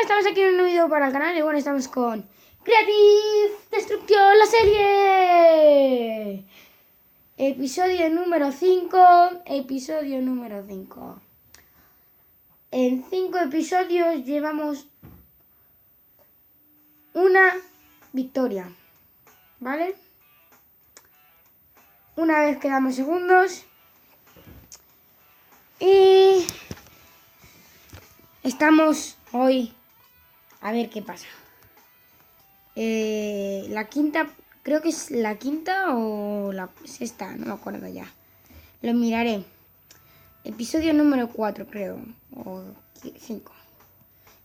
estamos aquí en un nuevo video para el canal y bueno, estamos con Creative Destruction, la serie. Episodio número 5. En 5 episodios llevamos una victoria, ¿vale? Una vez quedamos segundos y estamos hoy a ver qué pasa. La quinta, creo que es la quinta o la sexta, no me acuerdo ya. Lo miraré. Episodio número 4, creo. O 5.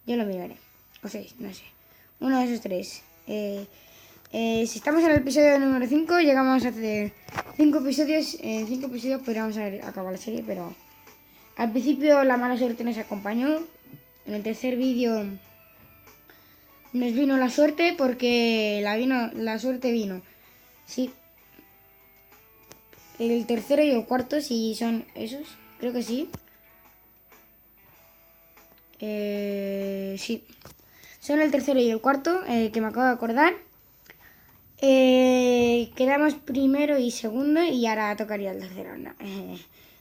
Yo lo miraré. O 6, no sé. Uno de esos tres. Si estamos en el episodio número 5, llegamos a hacer 5 episodios. En 5 episodios podríamos acabar la serie, pero al principio la mala suerte nos acompañó. En el tercer vídeo nos vino la suerte porque la suerte vino. Sí. El tercero y el cuarto, si son esos. Creo que sí. Sí. Son el tercero y el cuarto, que me acabo de acordar. Quedamos primero y segundo y ahora tocaría el tercero.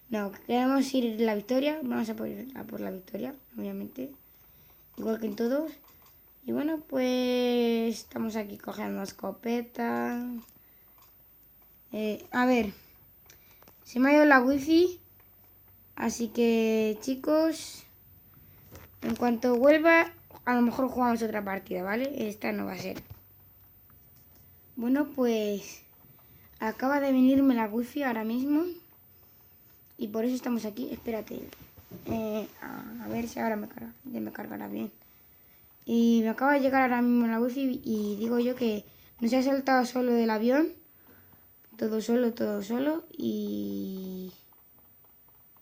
No, queremos ir la victoria. Vamos a por la victoria, obviamente. Igual que en todos. Y bueno, pues estamos aquí cogiendo escopeta. A ver. Se me ha ido la wifi. Así que, chicos, en cuanto vuelva, a lo mejor jugamos otra partida, ¿vale? Esta no va a ser. Bueno, pues acaba de venirme la wifi ahora mismo. Y por eso estamos aquí. Espérate. A ver si ahora ya me cargará bien. Y me acaba de llegar ahora mismo la wifi y digo yo que nos ha saltado solo del avión. Todo solo. Y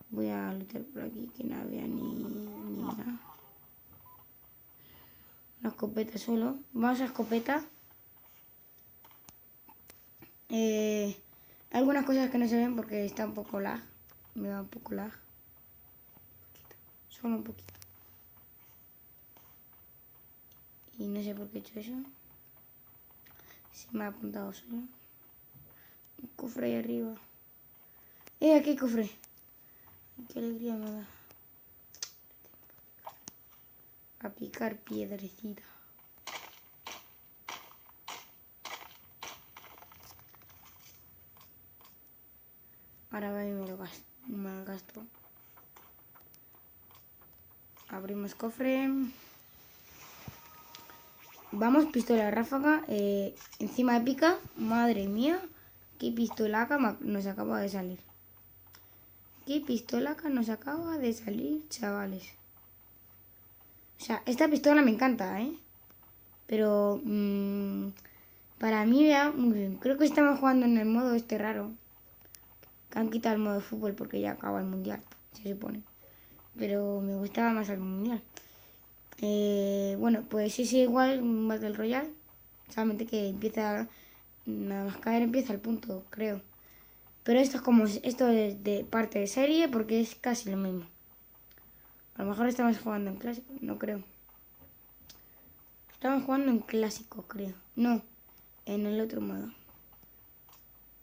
voy a luchar por aquí que no había ni nada. Una escopeta solo. Vamos a escopeta. Algunas cosas que no se ven porque está un poco lag. Me da un poco lag. Solo un poquito. Y no sé por qué he hecho eso. Se me ha apuntado solo. Un cofre ahí arriba. Aquí hay cofre. Qué alegría me da. A picar piedrecita. Ahora va y me lo gasto. Abrimos cofre. Vamos, pistola ráfaga. Encima épica. Madre mía. Qué pistolaca nos acaba de salir. Qué pistolaca nos acaba de salir, chavales. O sea, esta pistola me encanta, ¿eh? Pero para mí va muy bien. Creo que estamos jugando en el modo este raro. Que han quitado el modo de fútbol porque ya acaba el mundial, se supone. Pero me gustaba más el mundial. Bueno, pues es igual un Battle Royale. Solamente que empieza, nada más caer empieza el punto, creo. Pero esto es de parte de serie porque es casi lo mismo. A lo mejor estamos jugando en clásico, no creo. Estamos jugando en clásico, creo. No, en el otro modo.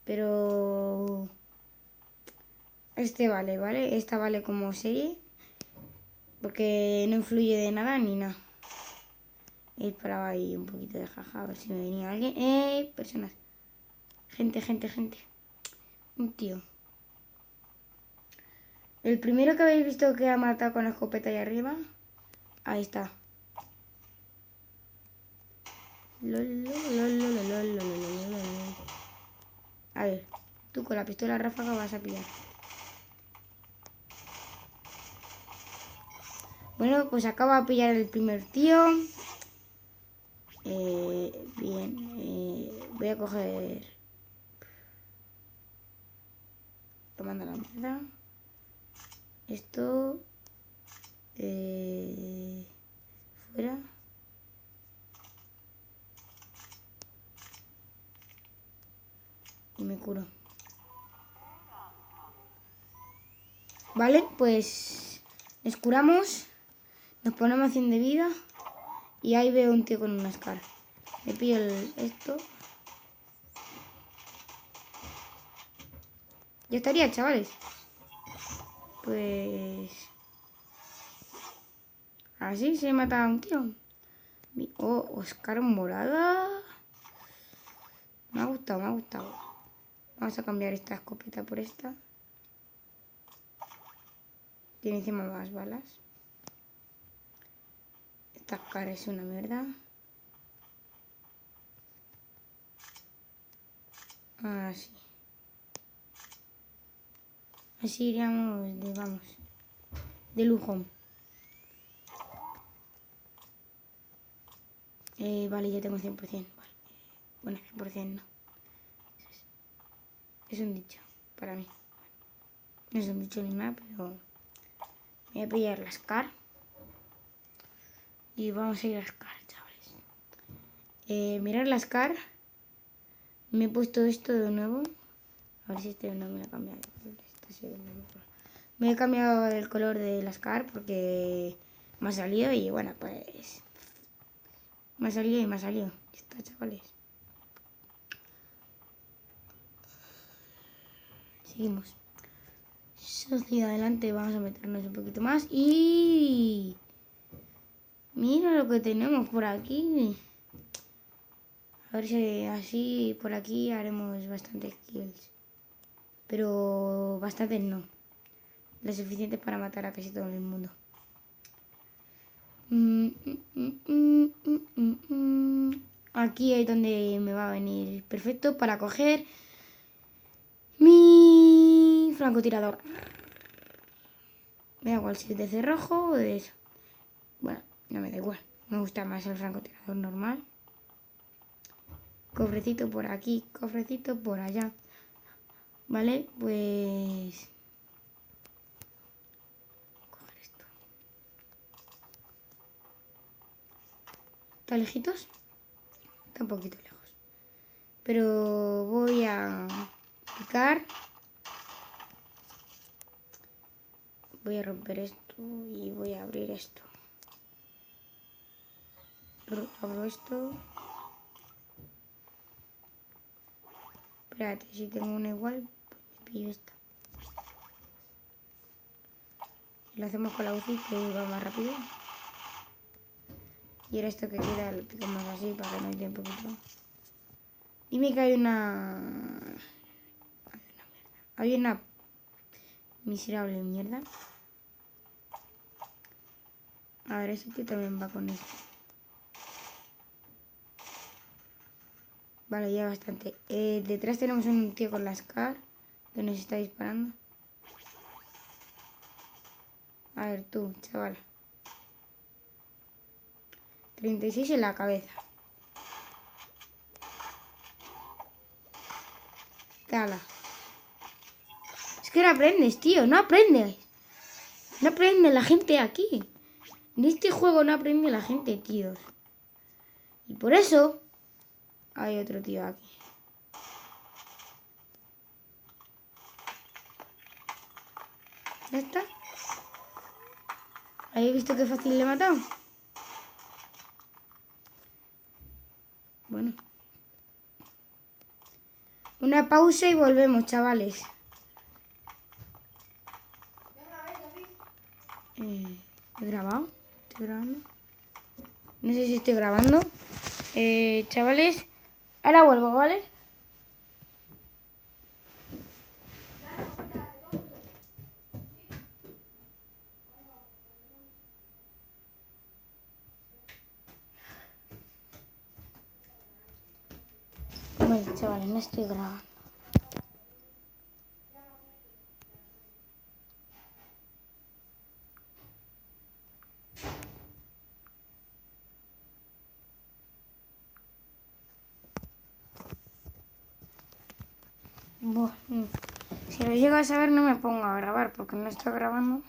Pero este ¿vale? Esta vale como serie. Porque no influye de nada ni nada. Esperaba ahí un poquito de jaja, a ver si me venía alguien. Personas. Gente. Un tío. El primero que habéis visto que ha matado con la escopeta ahí arriba. Ahí está. A ver, tú con la pistola ráfaga vas a pillar. Bueno, pues acaba de pillar el primer tío. Bien. Voy a coger... Tomando la mierda. Esto... fuera. Y me curo. Vale, pues nos curamos. Nos ponemos 100 de vida. Y ahí veo un tío con una Scar. Me pillo esto. Ya estaría, chavales. Pues... así se mata a un tío. Oh, Oscar morada. Me ha gustado, me ha gustado. Vamos a cambiar esta escopeta por esta. Tiene encima más balas. Esta cara es una mierda. Así. Así iríamos de, vamos, de lujo. Vale, ya tengo 100%. Vale. Bueno, 100% no. Es un dicho para mí. No es un dicho ni nada, pero... me voy a pillar la Scar. Y vamos a ir a Scar, chavales. Mirad la Scar. Me he puesto esto de nuevo. A ver si este no me lo ha cambiado. Me he cambiado el color de la Scar porque me ha salido y bueno, pues... me ha salido y me ha salido. Ya está, chavales. Seguimos. Hacia adelante, vamos a meternos un poquito más. Y... mira lo que tenemos por aquí. A ver si así por aquí haremos bastantes kills. Pero bastantes no. Lo suficiente para matar a casi todo el mundo. Aquí es donde me va a venir perfecto para coger mi francotirador. Me da igual si es de cerrojo o de eso. Bueno, no me da igual. Me gusta más el francotirador normal. Cofrecito por aquí, cofrecito por allá. Vale, pues... coger esto. ¿Está lejitos? Está un poquito lejos. Pero voy a picar. Voy a romper esto y voy a abrir esto. Abro esto. Espérate, si tengo una igual, pues me pillo esta. Y lo hacemos con la UCI que va más rápido. Y ahora esto que queda lo picamos así para que no haya un poquito. Dime que hay una... hay una miserable mierda. A ver, ese tío también va con esto. Vale, ya bastante. Detrás tenemos un tío con la Scar que nos está disparando. A ver, tú, chaval. 36 en la cabeza. Cala. Es que no aprendes, tío. No aprendes. No aprende la gente aquí. En este juego no aprende la gente, tíos. Y por eso hay otro tío aquí. ¿Ya está? ¿Habéis visto qué fácil le he matado? Bueno. Una pausa y volvemos, chavales. ¿He grabado? ¿Estoy grabando? No sé si estoy grabando. Chavales, ahora vuelvo, ¿vale? Bueno, chavales, no estoy grabando. Bueno, si lo llego a saber no me pongo a grabar porque no estoy grabando.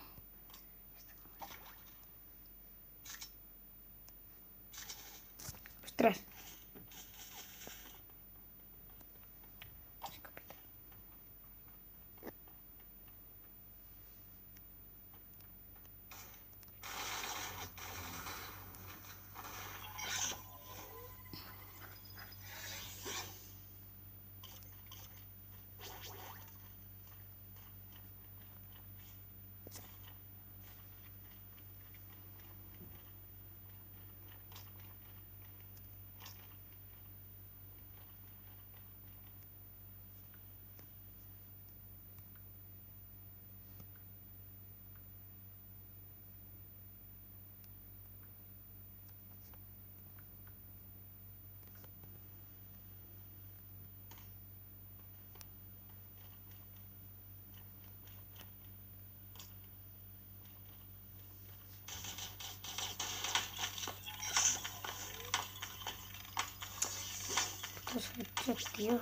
Ostras. puntos hechos, tío.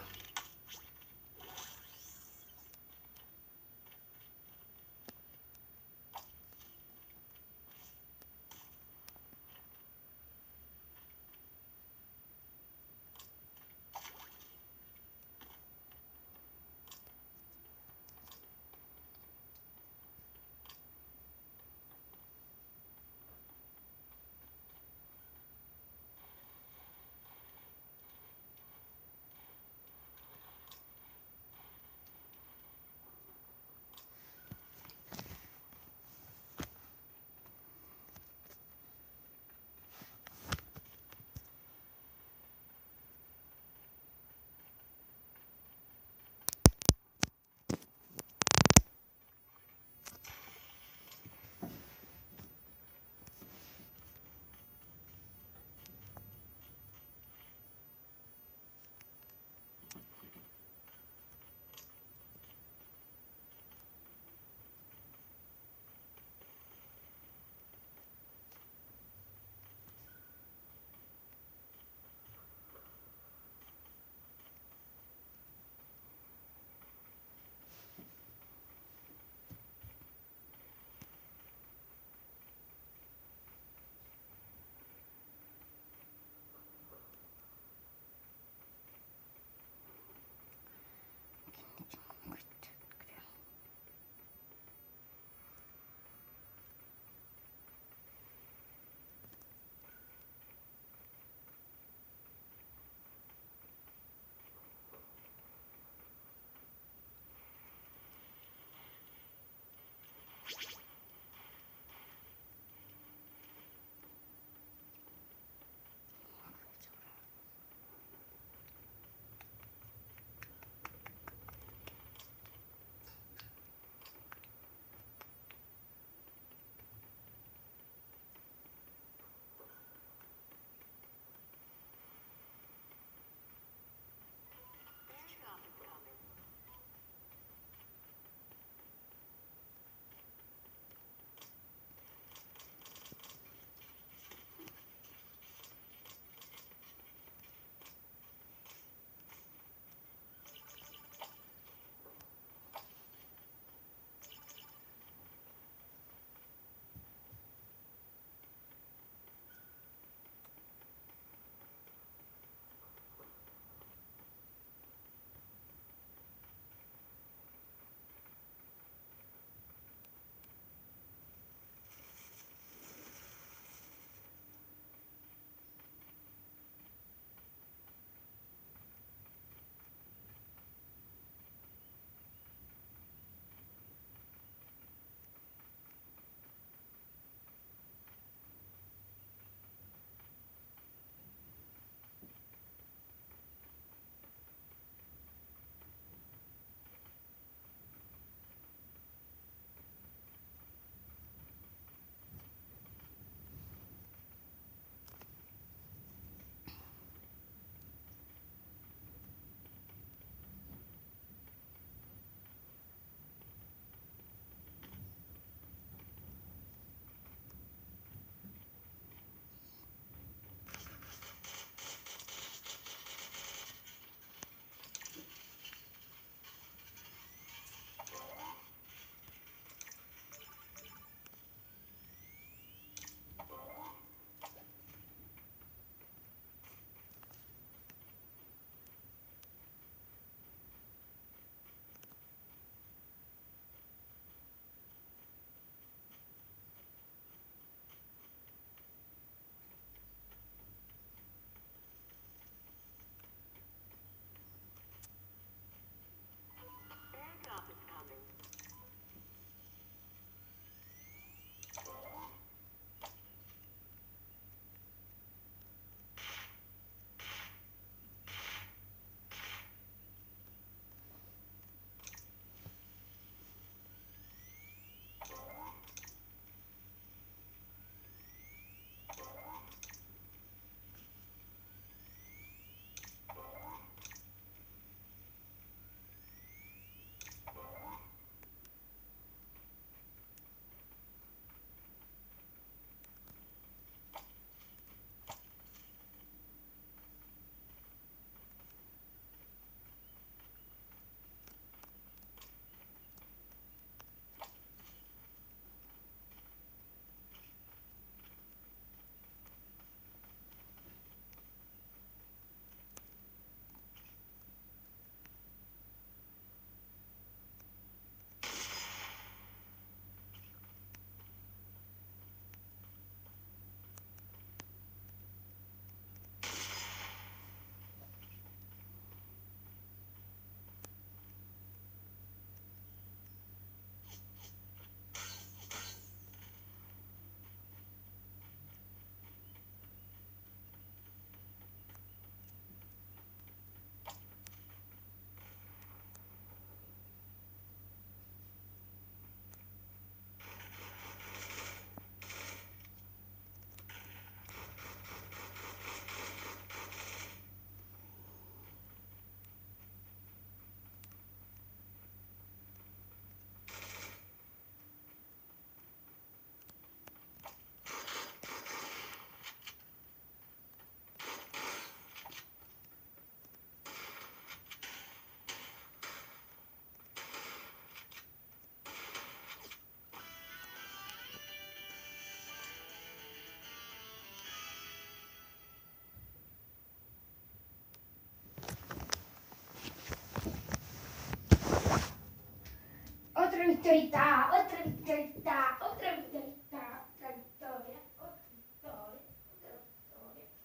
victorita, otra victorita, otra victorita, otra victoria, otra victoria,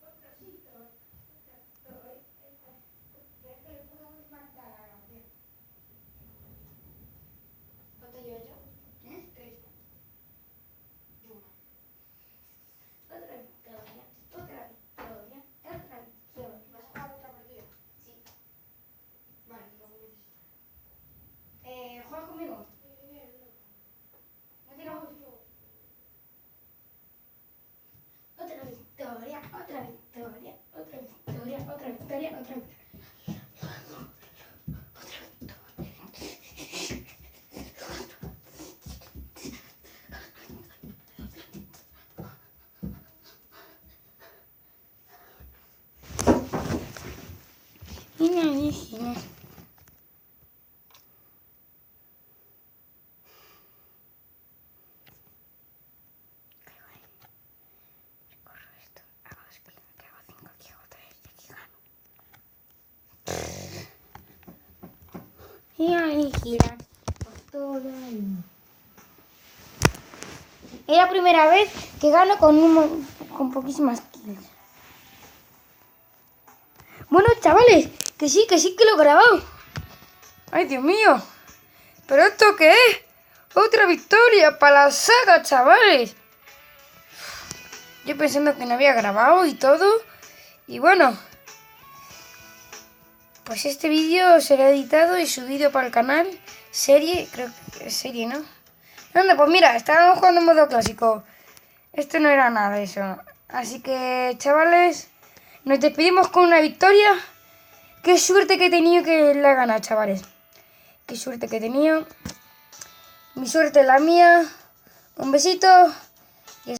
otra victoria, otra victoria, otra victoria. Que le podemos matar a la gracia. ¿Cuánto llevo yo? Tres. Otra victoria, otra victoria, otra victoria. ¿Vas a jugar otra partida? Sí. Vale, lo necesito. ¿Juegas conmigo? ¿No tiramos? Otra victoria, otra victoria, otra victoria, otra victoria, otra victoria. Gina. Recorro esto, hago esquina, que hago 5, aquí hago 3 y aquí gano. Y ahí girar por todo el... Es la primera vez que gano con poquísimas kills. Bueno, chavales, que sí que lo he grabado. Ay, Dios mío. ¿Pero esto qué es? Otra victoria para la saga, chavales. Yo pensando que no había grabado y todo. Y bueno, pues este vídeo será editado y subido para el canal. Serie, creo que es serie, ¿no? Anda, pues mira, estábamos jugando en modo clásico. Esto no era nada de eso. Así que, chavales, nos despedimos con una victoria. Qué suerte que he tenido que la he ganado, chavales. Qué suerte que he tenido. Mi suerte es la mía. Un besito.